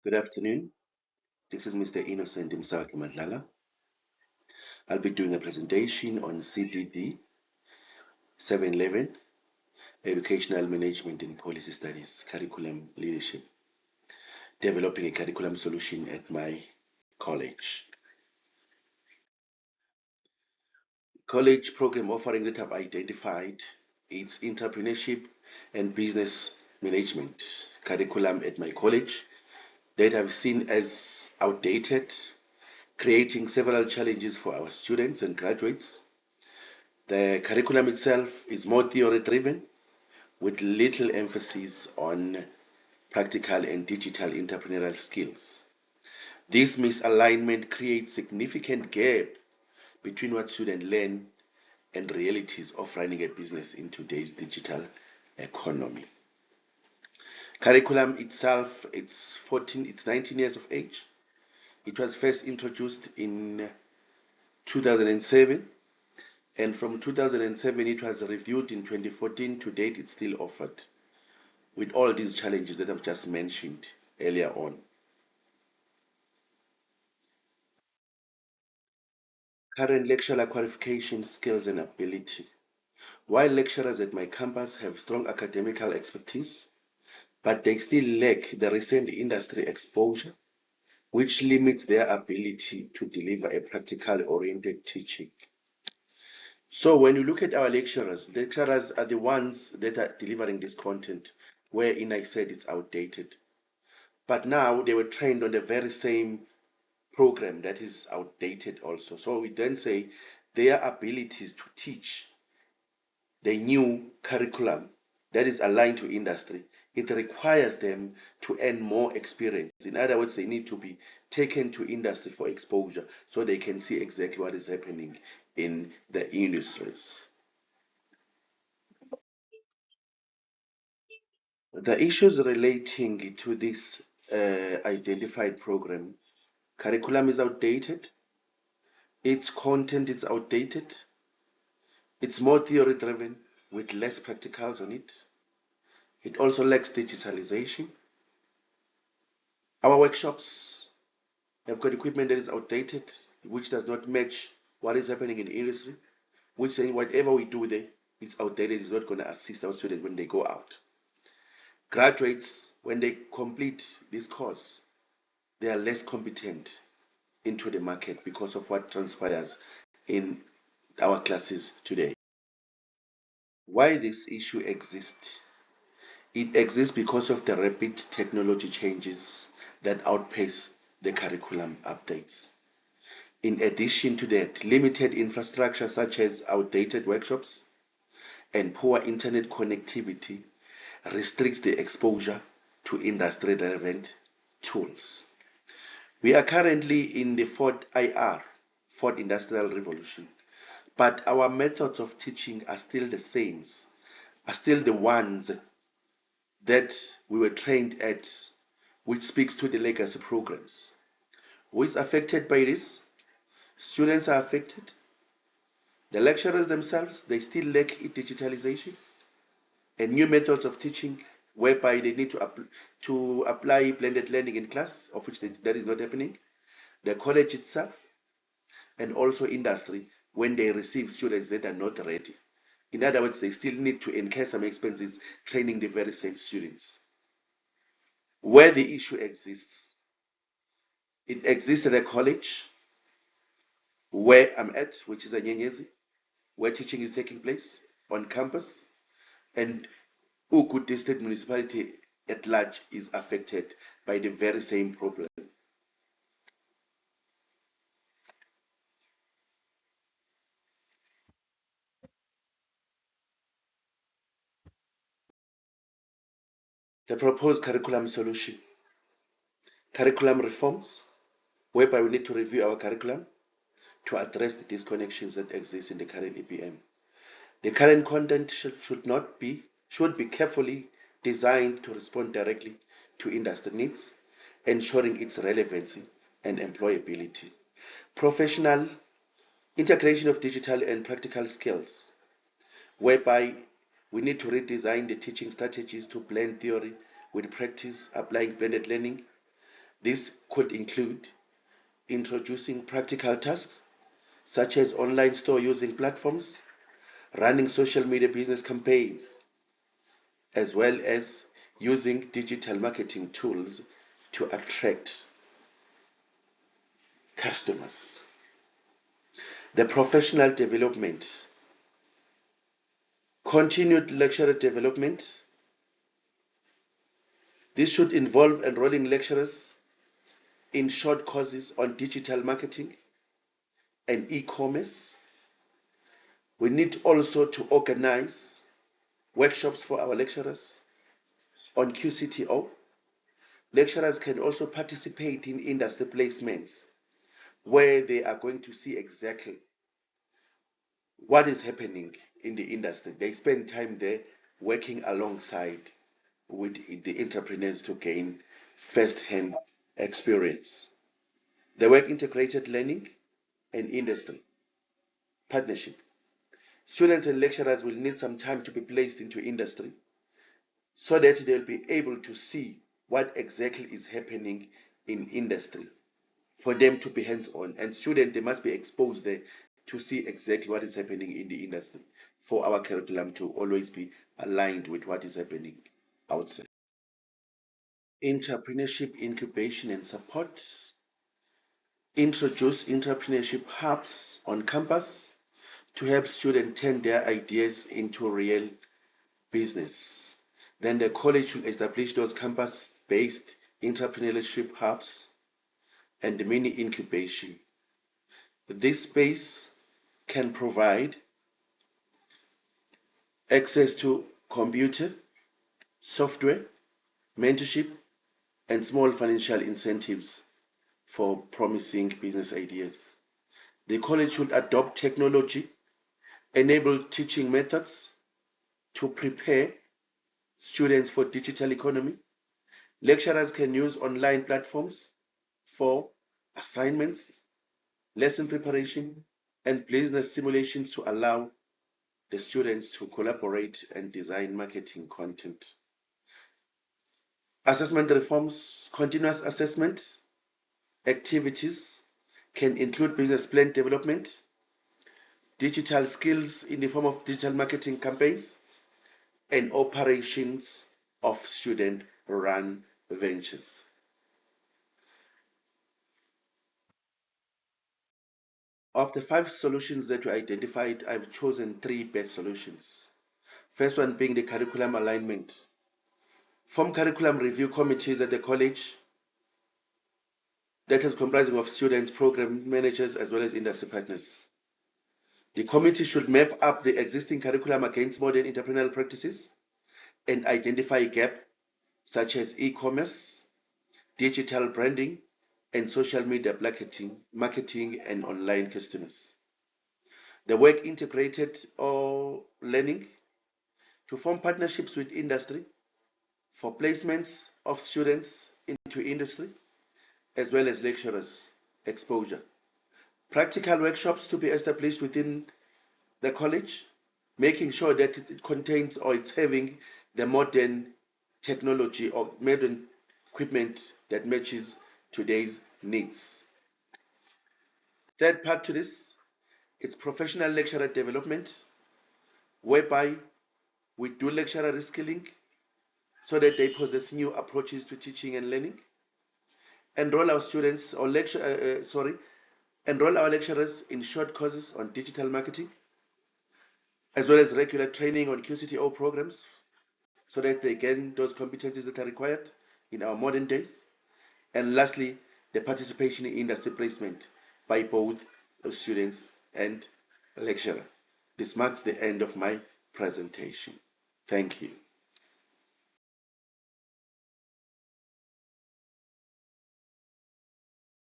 Good afternoon. This is Mr. Innocent Msaki Madlala. I'll be doing a presentation on CDD 711, Educational Management and Policy Studies, Curriculum Leadership, developing a curriculum solution at my college. College program offering that I've identified, it's entrepreneurship and business management curriculum at my college that I've seen as outdated, creating several challenges for our students and graduates. The curriculum itself is more theory driven with little emphasis on practical and digital entrepreneurial skills. This misalignment creates significant gap between what students learn and realities of running a business in today's digital economy. Curriculum itself, it's 19 years of age. It was first introduced in 2007, and from 2007 it was reviewed in 2014. To date, it's still offered with all these challenges that I've just mentioned earlier on. Current lecturer qualification, skills and ability. While lecturers at my campus have strong academical expertise, but they still lack the recent industry exposure, which limits their ability to deliver a practical oriented teaching. So when you look at our lecturers are the ones that are delivering this content, wherein I said it's outdated. But now they were trained on the very same program that is outdated also. So we then say their abilities to teach the new curriculum that is aligned to industry, it requires them to earn more experience. In other words, they need to be taken to industry for exposure so they can see exactly what is happening in the industries. The issues relating to this identified program, curriculum is outdated, its content is outdated, it's more theory driven with less practicals on it. It also lacks digitalization. Our workshops have got equipment that is outdated, which does not match what is happening in the industry, which saying whatever we do there is outdated, is not going to assist our students when they go out. Graduates, when they complete this course, they are less competent into the market because of what transpires in our classes today. Why this issue exists? It exists because of the rapid technology changes that outpace the curriculum updates. In addition to that, limited infrastructure such as outdated workshops and poor internet connectivity restricts the exposure to industry relevant tools. We are currently in the fourth IR, fourth industrial revolution, but our methods of teaching are still the same, are still the ones that we were trained at, which speaks to the legacy programs. Who is affected by this? Students are affected. The lecturers themselves, they still lack digitalization and new methods of teaching whereby they need to apply blended learning in class, of which that is not happening. The college itself and also industry, when they receive students that are not ready. In other words, they still need to incur some expenses training the very same students. Where the issue exists, it exists at a college where I'm at, which is a Nyenyezi, where teaching is taking place on campus, and Uku District Municipality at large is affected by the very same problem. The proposed curriculum solution, curriculum reforms, whereby we need to review our curriculum to address the disconnections that exist in the current EPM. The current content should be carefully designed to respond directly to industry needs, ensuring its relevancy and employability. Professional integration of digital and practical skills, whereby we need to redesign the teaching strategies to blend theory with practice, applying blended learning. This could include introducing practical tasks such as online store using platforms, running social media business campaigns, as well as using digital marketing tools to attract customers. The professional development, continued lecturer development. This should involve enrolling lecturers in short courses on digital marketing and e-commerce. We need also to organize workshops for our lecturers on QCTO. Lecturers can also participate in industry placements where they are going to see exactly what is happening in the industry. They spend time there working alongside with the entrepreneurs to gain first-hand experience. The work integrated learning and industry partnership. Students and lecturers will need some time to be placed into industry so that they'll be able to see what exactly is happening in industry for them to be hands-on. And students, they must be exposed there to see exactly what is happening in the industry for our curriculum to always be aligned with what is happening outside. Entrepreneurship incubation and support. Introduce entrepreneurship hubs on campus to help students turn their ideas into real business. Then the college will establish those campus-based entrepreneurship hubs and mini incubation. This space can provide access to computer, software, mentorship, and small financial incentives for promising business ideas. The college should adopt technology, enable teaching methods to prepare students for digital economy. Lecturers can use online platforms for assignments, lesson preparation, and business simulations to allow the students to collaborate and design marketing content. Assessment reforms, continuous assessment activities can include business plan development, digital skills in the form of digital marketing campaigns, and operations of student-run ventures. Of the 5 solutions that were identified, I've chosen 3 best solutions. First one being the curriculum alignment. Form curriculum review committees at the college that is comprising of students, program managers, as well as industry partners. The committee should map up the existing curriculum against modern entrepreneurial practices and identify gaps such as e-commerce, digital branding, and social media marketing and online customers. The work integrated or learning to form partnerships with industry for placements of students into industry as well as lecturers exposure. Practical workshops to be established within the college, making sure that it contains or it's having the modern technology or modern equipment that matches today's needs. Third part to this, it's professional lecturer development, whereby we do lecturer reskilling so that they possess new approaches to teaching and learning. Enroll our students or enroll our lecturers in short courses on digital marketing, as well as regular training on QCTO programs so that they gain those competencies that are required in our modern days. And lastly, the participation in industry placement by both students and lecturer. This marks the end of my presentation. Thank you.